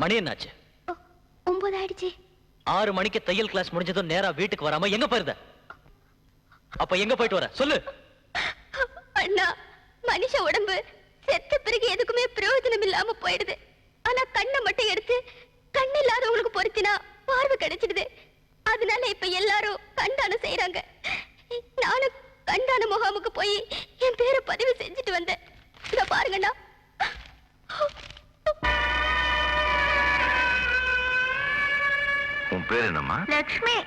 மணி என்னாச்சு? 9 ஆயிடுச்சு. 6 மணிக்கு தையல் கிளாஸ் முடிஞ்சதும் நேரா வீட்டுக்கு வராம எங்க போயிருந்த? அப்ப எங்க போயிட்டு வர சொல்லு. அண்ணா, மனுஷ உடம்பு செத்த பிறகு எதுக்குமே பிரயோஜனம் இல்லாம போயிடுது. ஆனா கண்ணை மட்டும் எடுத்து கண்ணு இல்லாதவங்களுக்கு பொருத்தினா பார்வை கிடைச்சிடுது. அதனால இப்ப எல்லாரும் கண்டானம் செய்யறாங்க. நானும் கண்டான முகாமுக்கு போய் என் பேரை பதிவு செஞ்சுட்டு வந்தேன். இத பாருங்கண்ணா. உன் பேர் என்னம்மா? லட்சுமி.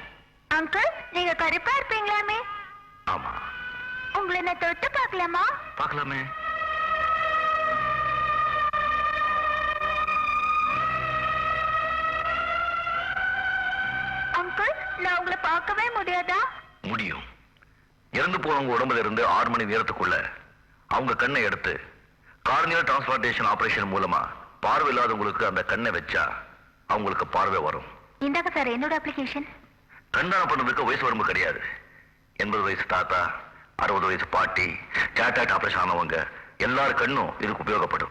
அங்கிள், நீங்க கருப்பா இருப்பீங்களாமே? ஆமா. உங்களை நான் தொட்டு பார்க்கலாமா? பார்க்கலாமே. அங்கிள், நான் உங்களை பார்க்கவே முடியாதா? முடியும். இறந்து போனவங்க உடம்புல இருந்து 6 மணி நேரத்துக்குள்ள அவங்க கண்ணை எடுத்து கார்னியல் டிரான்ஸ்பிளான்டேஷன் ஆபரேஷன் மூலமா பார்வை இல்லாதவங்களுக்கு அந்த கண்ணை வச்சா அவங்களுக்கு பார்வை வரும். இந்தாங்க சார் என்னோட அப்ளிகேஷன். கண்தானம் பண்ணதுக்கு வயசு வரம்பு கிடையாது. 80 வயசு தாத்தா, 60 வயசு பாட்டி, கேட்ராக்ட் ஆபரேஷன் ஆனவங்க எல்லார் கண்ணும் இதுக்கு உபயோகப்படும்.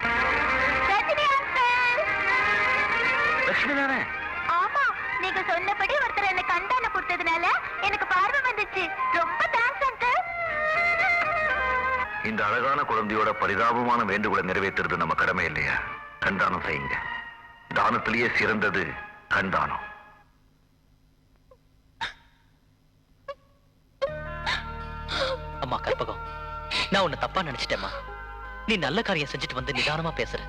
லட்சுமி தானே? ஆமா, நீங்க சொன்னபடி ஒருத்தர் என்ன கண்டான கொடுத்ததுனால எனக்கு பார்வை வந்துச்சு. ரொம்ப தேங்க்ஸ் அங்கிள். இந்த அழகான குழந்தையோட பரிதாபமான வேண்டுகோளை நிறைவேற்றுறது நம்ம கடமை இல்லையா? கண்தானம் செய்யுங்க. தானத்திலேயே சிறந்தது கண்தானம். அம்மா கற்பகம், நான் உன்னை தப்பா நினைச்சிட்டேம்மா. நீ நல்ல காரியம் செஞ்சுட்டு வந்து நிதானமா பேசுற.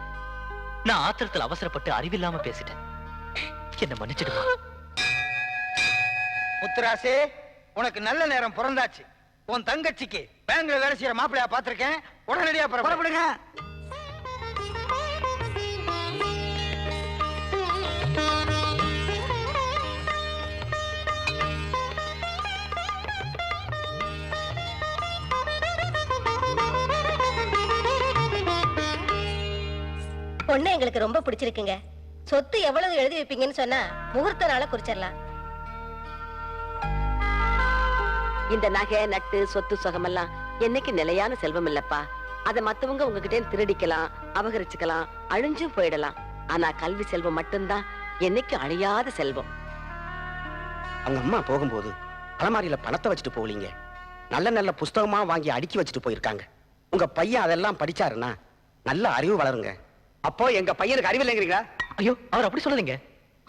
நான் ஆத்திரத்தில் அவசரப்பட்டு அறிவில்லாம பேசிட்டேன். என்ன மன்னிச்சிடுமா. முத்துராசே, உனக்கு நல்ல நேரம் பிறந்தாச்சு. உன் தங்கச்சிக்கு பேங்க்ல வேலை செய்யற மாப்பிளையா பாத்திருக்கேன். உடனடியா புறப்படுங்க. பொண்ணு எங்களுக்கு ரொம்ப பிடிச்சிருக்குங்க. சொத்து எவ்வளவு எழுதி வைப்பீங்கன்னு சொன்னா முகூர்த்த நாள குறிச்சிடலாம். இந்த நகை நட்டு சொத்து சுகமெல்லாம் என்னைக்கு நிலையான செல்வம் இல்லப்பா. அதை மத்தவங்க உங்ககிட்ட திருடிக்கலாம், அபகரிச்சுக்கலாம், அழிஞ்சும் போயிடலாம். ஆனா கல்வி செல்வம் மட்டும்தான் என்னைக்கு அழியாத செல்வம். அவங்க அம்மா போகும்போது அலமாரியில பணத்தை வச்சுட்டு போகலீங்க, நல்ல நல்ல புஸ்தகமா வாங்கி அடுக்கி வச்சுட்டு போயிருக்காங்க. உங்க பையன் அதெல்லாம் படிச்சாருன்னா நல்ல அறிவு வளருங்க. அப்போ எங்க பையனுக்கு அறிவு இல்லைங்கிறீங்களா? ஐயோ, அவர் அப்படி சொல்லாதீங்க.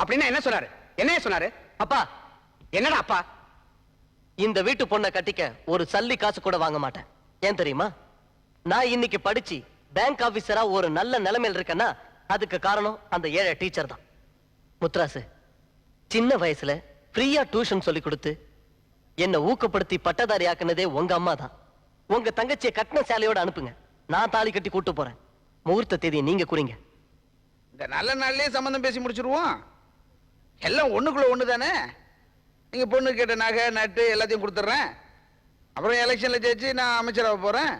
அப்படின்னா என்ன சொன்னாரு? என்ன சொன்னாரு? அப்பா, என்னடா அப்பா? இந்த வீட்டு பொண்ணை கட்டிக்க ஒரு சல்லி காசு கூட வாங்க மாட்டேன். ஏன் தெரியுமா? நான் இன்னைக்கு படிச்சு பேங்க் ஆபீசரா ஒரு நல்ல நிலைமையில் இருக்கேன்னா அதுக்கு காரணம் அந்த ஏழை டீச்சர் தான். முத்ராசு, சின்ன வயசுல ஃப்ரீயா டியூஷன் சொல்லி கொடுத்து என்ன ஊக்கப்படுத்தி பட்டதாரி ஆக்குனதே உங்க அம்மா தான். உங்க தங்கச்சியை கட்டின சேலையோட அனுப்புங்க. நான் தாலி கட்டி கூட்டு போறேன். முகூர்த்த தேதியை நீங்க குறிங்க. இந்த நல்ல நாள்லயே சம்பந்தம் பேசி முடிச்சிருவோம். எல்லாம் ஒண்ணுக்குள்ள ஒண்ணு தானே. நீங்க பொண்ணு கேட்ட நகை நட்டு எல்லாத்தையும் கொடுத்துட்றேன். அப்புறம் எலெக்ஷன்ல ஜெயிச்சு நான் அமைச்சராக போறேன்.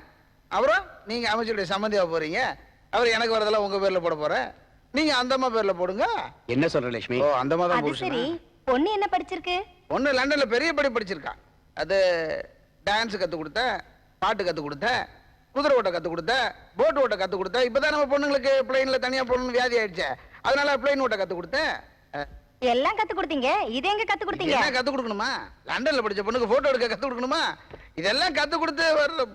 அப்புறம் நீங்க அமைச்சருடைய சம்மந்தியாக போறீங்க. அவர் எனக்கு வரதெல்லாம் உங்க பேர்ல போட போறேன். நீங்க அந்தம்மா பேர்ல போடுங்க. என்ன சொல்ற லட்சுமி? ஓ, அந்தம்மா தான் அது சரி, பொண்ணு என்ன படிச்சிருக்கு? பொண்ணு லண்டன்ல பெரிய படி படிச்சிருக்கா. அது டான்ஸ் கத்து கொடுத்த, பாட்டு கத்து கொடுத்த, குதிரை ஓட்ட கத்து கொடுத்த, போட் ஓட்ட கத்து கொடுத்த. இப்பதான் நம்ம பொண்ணுங்களுக்கு பிளைன்ல தனியா போகணும்னு வியாதி ஆயிடுச்சு. அதனால பிளைன் ஓட்ட கத்து கொடுத்தேன். எல்லாம் கத்து கொடுத்தீங்க. இது எங்க கத்து கொடுத்தீங்க? என்ன கத்து கொடுக்கணுமா? லண்டன்ல படிச்ச பொண்ணுக்கு போட்டோ எடுக்க கத்து கொடுக்கணுமா? இதெல்லாம் கத்து கொடுத்து வரல.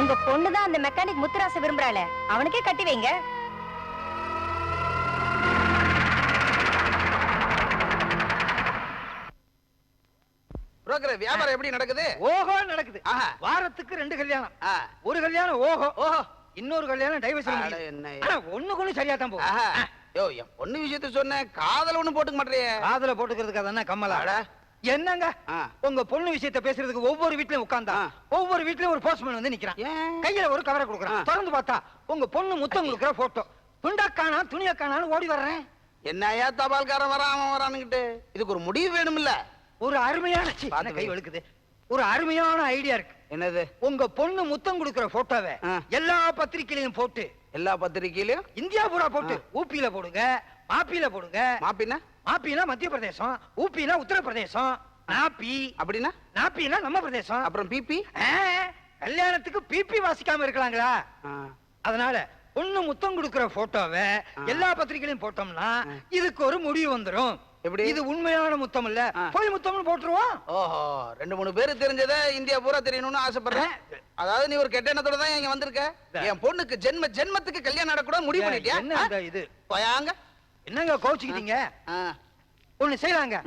உங்க பொண்ணுதான் அந்த மெக்கானிக் முத்துராச விரும்புறாள, அவனுக்கே கட்டி வைங்க. புரோக்கர் வியாபாரம் எப்படி நடக்குது? ஓஹோ நடக்குது. வாரத்துக்கு 2 கல்யாணம். ஒரு கல்யாணம் ஓஹோ ஓஹோ, இன்னொரு கல்யாணம் டைவர்ஸ். ஒண்ணுக்கு சரியா தான் போகும். யோ, என் பொண்ணு விஷயத்த சொன்னேன். காதல ஒண்ணு போட்டுக்க மாட்டேறியே. காதல போட்டுக்கிறதுக்கு அதானே கம்மலா? என்னங்க உங்க பொண்ணு விஷயத்த பேசுறதுக்கு ஒவ்வொரு வீட்லயும் உட்கார்ந்தா ஒவ்வொரு வீட்லயும் ஒரு போஸ்ட்மேன் வந்து நிக்கிறான். கையில ஒரு கவரை கொடுக்குறான். திறந்து பார்த்தா உங்க பொண்ணு முத்தம் கொடுக்குற போட்டோ. துண்டக்கானா துணியக்கானான்னு ஓடி வர்றேன். என்னையா தபால்காரன் வரான் அவன் வரானுகிட்டு? இதுக்கு ஒரு முடிவு வேணும் இல்ல? ஒரு அருமையான கை வழுக்குது. ஒரு அருமையான ஐடியா இருக்கு. என்னது? உங்க பொண்ணு முத்தம் கொடுக்கிற போட்டோவை எல்லா பத்திரிகையிலையும் போட்டு, எல்லா பத்திரிகையிலையும் இந்தியா பூரா போட்டு, ஊப்பியில போடுங்க, மாப்பியில போடுங்க. மாப்பினா? மாப்பினா மத்திய பிரதேசம், ஊப்பினா உத்தரப்பிரதேசம், நாப்பி அப்படின்னா நாப்பினா நம்ம பிரதேசம். அப்புறம் பிபி? கல்யாணத்துக்கு பிபி வாசிக்காம இருக்கலாங்களா? அதனால பொண்ணு முத்தம் கொடுக்கிற போட்டோவை எல்லா பத்திரிகையிலும் போட்டோம்னா இதுக்கு ஒரு முடிவு வந்துரும். எப்படி? இது உண்மையான முத்தம் இல்ல, போய் முத்தம்னு போட்டுருவோம். ஓஹோ, 2-3 பேரு தெரிஞ்சதை இந்தியா பூரா தெரியணும்னு ஆசைப்படுறேன். அதாவது நீ ஒரு கெட்ட எண்ணத்தோட தான் இங்க வந்திருக்க. என் பொண்ணுக்கு ஜென்மத்துக்கு கல்யாணம் நடக்கூடாது முடிவு பண்ணிட்டியா? என்ன இந்த இது? போயாங்க. என்னங்க கோச்சுக்கிட்டீங்க? ஒண்ணு செய்யலாங்க.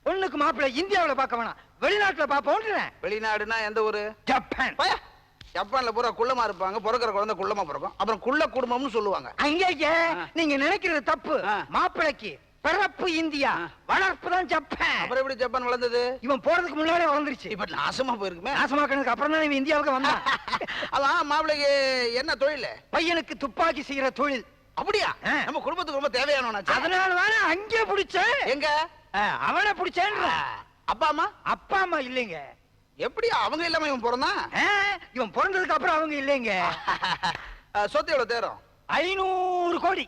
பொண்ணுக்கு மாப்பிள்ளை இந்தியாவுல பார்க்க வேணாம், வெளிநாட்டுல பாப்போம்ன்றேன். வெளிநாடுனா எந்த ஊரு? ஜப்பான். போயா. ஜப்பான்ல பூரா குள்ளமா இருப்பாங்க, பிறக்கிற குழந்தை குள்ளமா பிறக்கும், அப்புறம் குள்ள குடும்பம்னு சொல்லுவாங்க. அங்கேயே நீங்க நினைக்கிறது தப்பு. மாப்பிள்ளைக்கு பிறப்பு இந்தியா, வளர்ப்பு தான் ஜப்பான். அப்புறம் எப்படி ஜப்பான் வளர்ந்தது? இவன் போறதுக்கு முன்னாடியே வளர்ந்துருச்சு. இப்ப நாசமா போயிருக்குமே. நாசமாக்கினதுக்கு அப்புறம் தான் இவன் இந்தியாவுக்கு வந்தான். அதான் மாப்பிள்ளைக்கு என்ன தொழில்? பையனுக்கு துப்பாக்கி செய்யற தொழில். அப்படியா? நம்ம குடும்பத்துக்கு ரொம்ப தேவையானவனாச்சு. அதனால தானே அங்கே பிடிச்சேன். எங்க? அவனை பிடிச்சேன்ற. அப்பா அம்மா? அப்பா அம்மா இல்லைங்க. எப்படி அவங்க இல்லாம இவன் பிறந்தான்? இவன் பிறந்ததுக்கு அப்புறம் அவங்க இல்லைங்க. சொத்து எவ்வளவு தேரும்? 500 கோடி.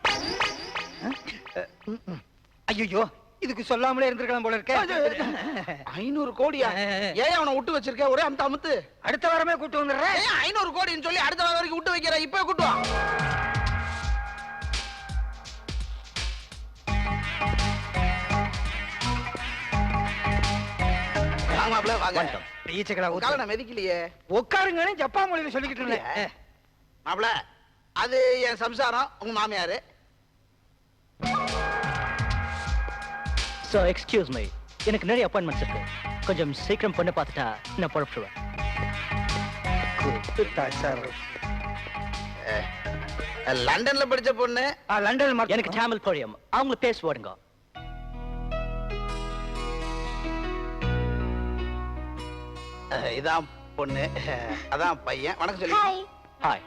ஐயோ, இதுக்கு சொல்லாமலே இருந்திருக்கலாம் போல இருக்க. 500 கோடியா? ஏன் அவனை விட்டு வச்சிருக்க? ஒரே அமுத்து அமுத்து. அடுத்த வாரமே கூட்டு வந்துடுறேன். 500 கோடின்னு சொல்லி அடுத்த வாரம் வரைக்கும் விட்டு வைக்கிற. இப்ப கூட்டு வா. வாங்க மாப்ள, வாங்க. காலை மிதிக்கலையே. உட்காருங்கன்னு ஜப்பான் மொழியில சொல்லிக்கிட்டு இருந்தேன். மாப்ள, அது என் சம்சாரம், உங்க மாமியாரு. So excuse me, எனக்கு நிறைய அப்பாயின்மெண்ட்ஸ் இருக்கு. கொஞ்சம் சீக்கிரம் பொண்ணு பார்த்துட்டா நான் புறப்படுவேன். லண்டன்ல படிச்ச பொண்ணு. லண்டன் எனக்கு தமிழ் புரியும், அவங்கள பேசுவாருங்க. இதான் பொண்ணு, அதான் பையன். வணக்கம் சொல்லி. ஹாய்.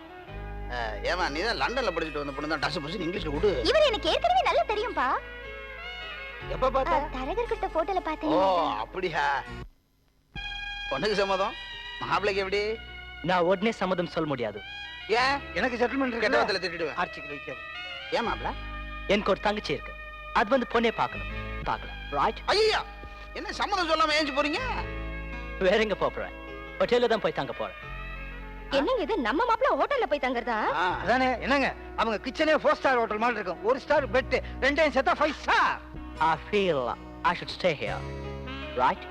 ஏமா, நீ தான் லண்டன்ல படிச்சுட்டு வந்த பொண்ணு தான். டஸ் புஸ் இங்கிலீஷ்ல விடு. இவர் எனக்கு ஏற்கனவே நல்லா தெரியும்பா. எப்ப பார்த்த? தரகர் கிட்ட போட்டோல ஓ, பார்த்தேன். அப்படியா? பொண்ணுக்கு சம்மதம், மாப்பிளைக்கு எப்படி? நான் உடனே சம்மதம் சொல்ல முடியாது. ஏன்? எனக்கு செட்டில்மெண்ட் கெட்ட வார்த்தையில திட்டிடுவேன். ஆர்ச்சிக்கு வைக்காது. ஏன் மாப்பிள? எனக்கு ஒரு தங்கச்சி இருக்கு, அது வந்து பொண்ணே பார்க்கணும். பார்க்கலாம், ரைட்? ஐயா, என்ன சம்மதம் சொல்லாம ஏஞ்சி போறீங்க? வேற எங்க போறேன்? ஹோட்டல்ல தான் போய் தங்க போறேன். என்னங்க இது, நம்ம மாப்பிள்ள ஹோட்டல்ல போய் தங்கறதா? அதானே. என்னங்க, அவங்க கிச்சனே 4 ஸ்டார் ஹோட்டல் மாதிரி இருக்கும். 1 ஸ்டார் பெட், ரெண்டையும் சேர்த்தா 5 star. I feel I should stay here, right?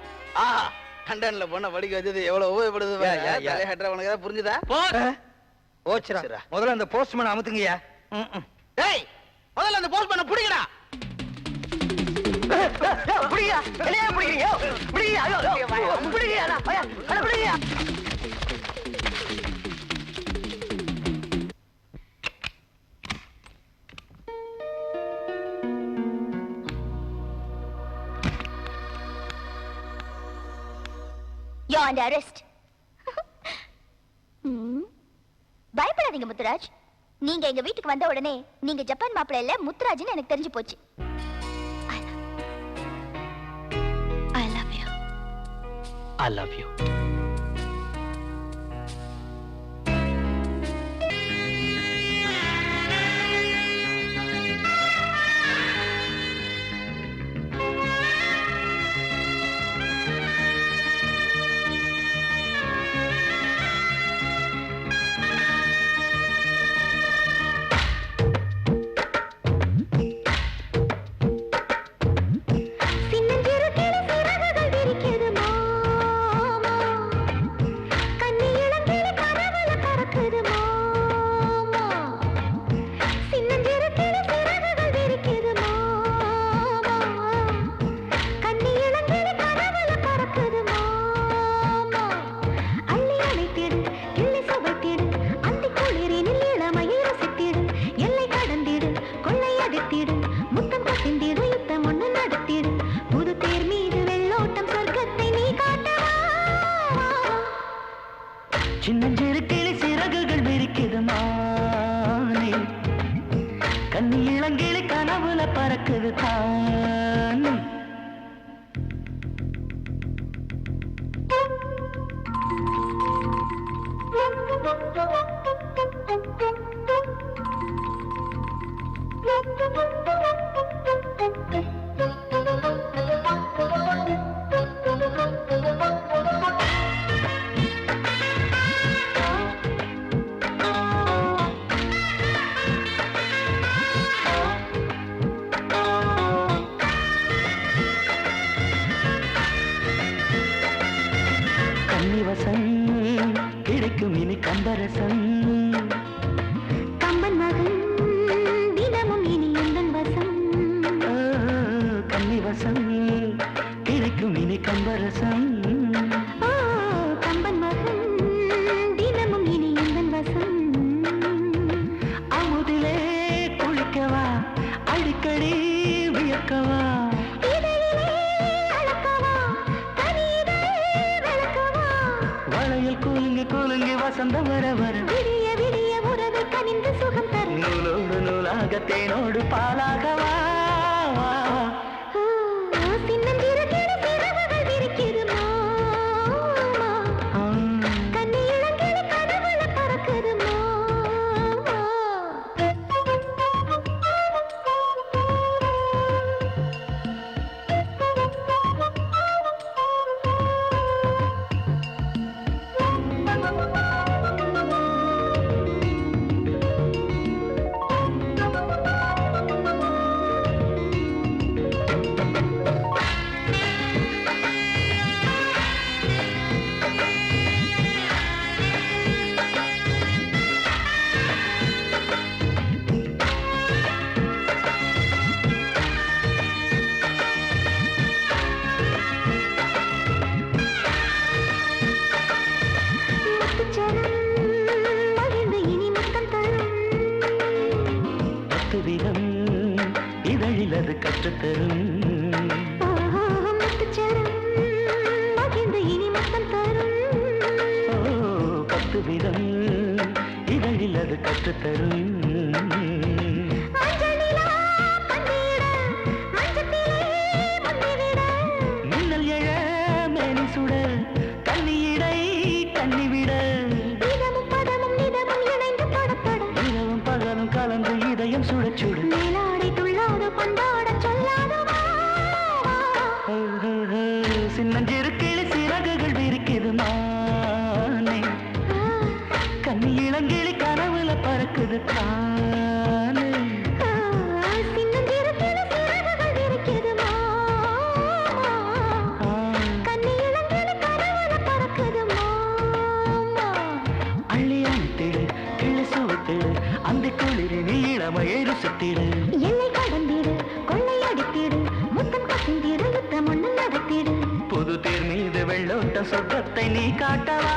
லண்டன்ல பொண்ண படிக்க வச்சது எவ்வளவு உபயோகப்படுது. தலைய ஹெட்ரா, உனக்கு ஏதாவது புரிஞ்சுதா? ஓச்சுரா, முதல்ல அந்த போஸ்ட்மேன் அமுத்துங்கயா. டேய், முதல்ல அந்த போஸ்ட்மேனை புடிங்கடா. புடியா, வெளியே புடிங்க. புடியா, ஐயோ, புடியா, அட புடியா. You're under arrest. பயப்படாதீங்க முத்துராஜ். நீங்க எங்க வீட்டுக்கு வந்த உடனே நீங்க ஜப்பான் மாப்பிள்ளை இல்ல, முத்துராஜ்னு எனக்கு தெரிஞ்சு போச்சு. I love you. I love you. சின்னஞ்சிறு கிளி சிறகுகள் விரிக்குது மானே, கண்ணி இளங்கிளி கனவுல பறக்குது தானே. விழிகளடி வியக்கவா வளையல் கூலுங்க கூலுங்க வசந்தம் வர வர விடிய விடிய உறவை கனிந்து சுகம் தரும் நூலோடு நூலாக தேனோடு பாலாகவா சின்னஞ்சிறு கிளி சிறகுகள் விரிக்குது மாமா கண்ணி இளங்கிளி கனவுல பறக்குது மாமா பத்து விதம் இதழில் அது கற்றுத்தரும் பத்து விதம் இதழில் அது கற்றுத்தரும் மின்னல் எழ மேனி சுட கண்ணியிடை கண்ணிவிட இரவும் பகலும் கலந்து இதயம் சுட சுட சின்னஞ்சிறு கிளி சிறகுகள் விரிக்குது மானே கண்ணி இளங்கிளி கனவுல பறக்குது தானே அள்ளி அணைத்திடு கிளி சுவத்திடு அந்த குளிர் நீ இளமையேறு சுத்திடு எல்லை கடந்திடு கொள்ளையடித்திடு முத்தம் கசிந்திடு யுத்தம் ஒண்ணு நடத்திடு புது தேர் மீது வெள்ளோட்ட சொர்க்கத்தை நீ காட்டவா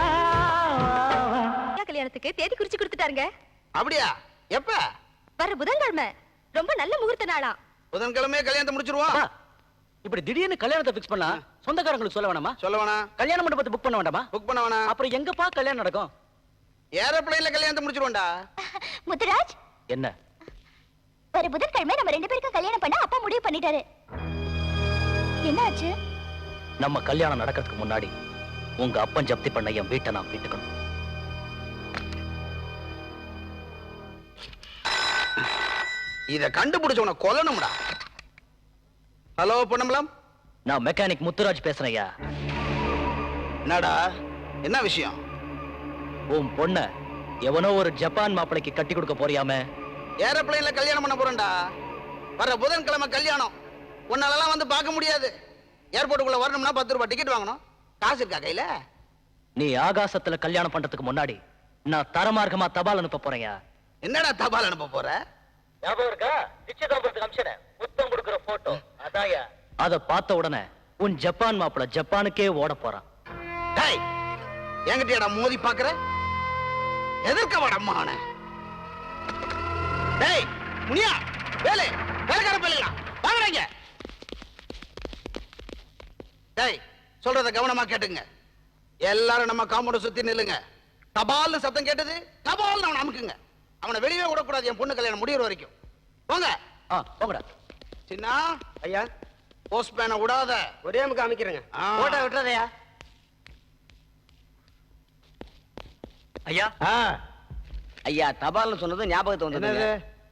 கல்யாணத்துக்கு தேதி குறிச்சு கொடுத்துட்டாருங்க. அப்படியா? எப்ப? வர புதன்கிழமை. ரொம்ப நல்ல முகூர்த்த நாளா. புதன்கிழமையே கல்யாணத்தை முடிச்சிருவோம். இப்படி திடீர்னு கல்யாணத்தை ஃபிக்ஸ் பண்ணா சொந்தக்காரங்களுக்கு சொல்ல வேணாமா? சொல்ல வேணாம். கல்யாண மண்டபத்தை புக் பண்ண வேண்டாமா? புக் பண்ண வேணாம். அப்புறம் எங்கப்பா கல்யாணம் நடக்கும்? ஏரோப்ளேன்ல கல்யாணத்தை முடிச்சிருவோம்டா. முத்துராஜ், என்ன? வர புதன்கிழமை நம்ம ரெண்டு பேருக்கும் கல்யாணம் பண்ண அப்பா முடிவு பண்ணிட்டாரு. என்ன ஆச்சு? நம்ம கல்யாணம் நடக்கிறதுக்கு முன்னாடி உங்க அப்பன் ஜப்தி பண்ண என் வீட்டை நான் வீட்டுக்கணும். இத கண்டுபிடிச்சவன கொல்லணும்டா. ஹலோ பொன்னம்பலம், நான் மெக்கானிக் முத்துராஜ் பேசுறேன் ஐயா. என்னடா, என்ன விஷயம்? உன் பொண்ண எவனோ ஒரு ஜப்பான் மாப்பிளைக்கு கட்டி கொடுக்க போறியாமே? ஏரோப்ளேன்ல கல்யாணம் பண்ண போறேன்டா. வர புதன்கிழமை கல்யாணம். உன்னாலலாம் வந்து பார்க்க முடியாது. ஏர்போர்ட்டுக்குள்ள வரணும்னா 10 ரூபாய் டிக்கெட் வாங்கணும். காசு இருக்கா கையில? நீ ஆகாசத்துல கல்யாணம் பண்றதுக்கு முன்னாடி நான் தரமார்க்கமா தபால் அனுப்ப போறேன். என்னடா தபால் அனுப்ப போற? ஞாபகம் இருக்கா? நிச்சயதார்த்தத்துக்கு அம்சனே முத்தம் கொடுக்கிற போட்டோ அதாயா. அத பார்த்த உடனே உன் ஜப்பான் மாப்பிளை ஜப்பானுக்கே ஓட போறான். டேய், என்கிட்டடா மோதி பாக்குற? எதற்கு வாடம்மான? டேய் முனியா, வேலை வேலைக்கார பிள்ளைங்களா வாங்கறீங்க. டேய், சொல்றத கவனமா கேட்டுங்க. எல்லாரும் நம்ம காம்பவுண்ட சுத்தி நில்லுங்க. தபால்னு சத்தம் கேட்டது, தபால்னு அவனை அமுக்குங்க. அவனை வெளியே விடக்கூடாது. என் பொண்ணு கல்யாணம் முடியற வரைக்கும். போங்க. போங்கடா. சின்ன ஐயா, போஸ்ட் பேனை விடாத. ஒரே அமுக்கு அமைக்கிறேங்க. போட்டோ விட்டுறதையா? ஐயா, ஐயா, தபால்னு சொன்னது ஞாபகத்தை வந்தது.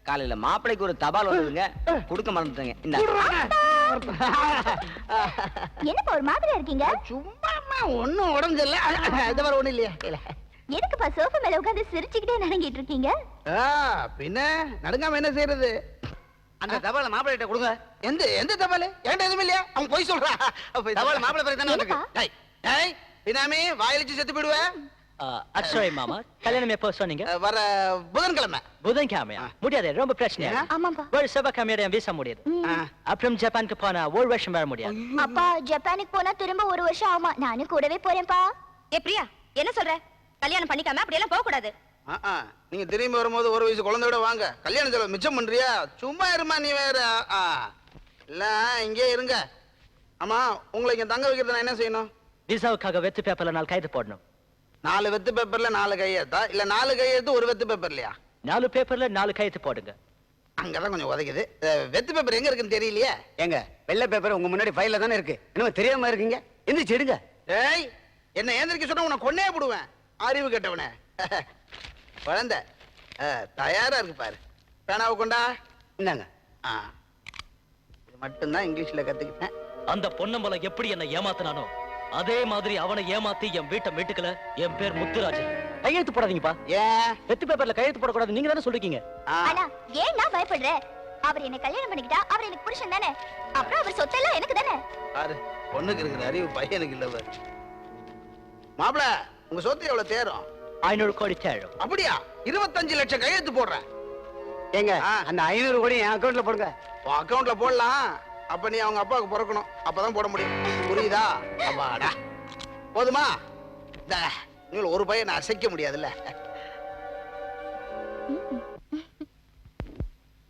காலையில மாப்பிளைக்கு ஒரு தபால் வந்ததுங்க, கொடுக்க மறந்துட்டேங்க. இந்த என்னப்பா ஒரு மாதிரியா இருக்கீங்க? சும்மா ஒண்ணும் உடஞ்சல. இது வர ஒண்ணு இல்லையா? எதுக்குப்பா சோஃபா மேல உட்கார்ந்து சிரிச்சுக்கிட்டே நடுங்கிட்டு இருக்கீங்க? பின்ன நடுங்காம என்ன செய்யறது? அந்த தபால மாப்பிள்ளை கொடுங்க. எந்த தபால்? என்கிட்ட எதுவும் இல்லையா? அவன் போய் சொல்றான். தபால் மாப்பிள்ளை பேர் தானே இருக்கு. டேய் டேய், பினாமி வாயிலிச்சு செத்து போயிடுவேன். அச்சோய் மாமா, கல்யாணம் எப்போ சொன்னீங்க? வர புதன்கிழமை. புதன்கிழமையா? முடியாது, ரொம்ப பிரச்சனை. ஆமாப்பா. ஒரு செவ்வாய்க்கிழமையோட வீசா முடியாது. அப்புறம் ஜப்பானுக்கு போனா ஒரு வருஷம் வர முடியாது. அப்பா, ஜப்பானுக்கு போனா திரும்ப ஒரு வருஷம் ஆகுமா? நானும் கூடவே போறேன்ப்பா. ஏ பிரியா, என்ன சொல்ற? கல்யாணம் பண்ணிக்காம அப்படி எல்லாம் போக கூடாது. நீங்க திரும்பி வரும்போது ஒரு வயசு குழந்தையோட வாங்க. கல்யாண செலவு மிச்சம் பண்றியா? சும்மா இருமா நீ வேற. இல்ல இங்கே இருங்க. ஆமா, உங்களை இங்க தங்க வைக்கிறது நான் என்ன செய்யணும்? விசாவுக்காக வெத்து பேப்பர்ல 4 கைது போடணும். 4 வெத்து பேப்பர்ல 4 கையெழுத்தா? இல்ல 4 கையெழுத்து ஒரு வெத்து பேப்பர்லையா? 4 பேப்பர்ல 4 கைது போடுங்க. அங்கதான் கொஞ்சம் உதைக்குது. வெத்து பேப்பர் எங்க இருக்குன்னு தெரியலையே. ஏங்க வெள்ளை பேப்பர் உங்க முன்னாடி ஃபைல்ல தானே இருக்கு. இன்னும் தெரியாம இருக்கீங்க. எந்திரிச்சு எடுங்க. ஏய், என்ன ஏந்திரிக்க சொன்னா உன்னை கொன்னே போடுவேன். அறிவு கெட்டவனே. குழந்தை தயாரா இருக்கு பாரு. பேனாவை கொண்டா. இந்தாங்க. இது மட்டும்தான் இங்கிலீஷ்ல கத்துக்கிட்டேன். அந்த பொன்னம்பலம் எப்படி என்ன ஏமாத்தினானோ அதே மாதிரி அவனை ஏமாத்தி என் வீட்டை மீட்டுக்கல. என் பேர் முத்துராஜன். கையெழுத்து போடாதீங்கப்பா. ஏன் வெத்து பேப்பர்ல கையெழுத்து போடக்கூடாது நீங்க தானே சொல்லிருக்கீங்க. ஆனா ஏன் நான் பயப்படுறேன்? அவர் என்ன கல்யாணம் பண்ணிக்கிட்டா அவர் எனக்கு புருஷன் தானே. அப்புறம் அவர் சொத்தெல்லாம் எனக்கு தானே. பாரு, பொண்ணுக்கு இருக்கிற அறிவு பையனுக்கு இல்ல பாரு. மாப்பிள, உங்க சொத்து எவ்வளவு தேரும்? 500 கோடி தேடும். அப்படியா? 25 லட்சம் கையெழுத்து போடுறேன். ஏங்க அந்த 500 கோடி என் அக்கவுண்ட்ல போடுங்க. உன் அக்கவுண்ட்ல போடலாம். அப்ப நீ அவங்க அப்பாவுக்கு பிறக்கணும். அப்பதான் போட முடியும். புரியுதா? அப்பாடா, போதுமா? நீங்க ஒரு பையன் நான் அசைக்க முடியாதுல்ல.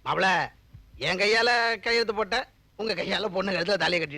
மாப்பிள, என் கையால கையெழுத்து போட்ட, உங்க கையால பொண்ணு கழுத்துல தலையை கட்டி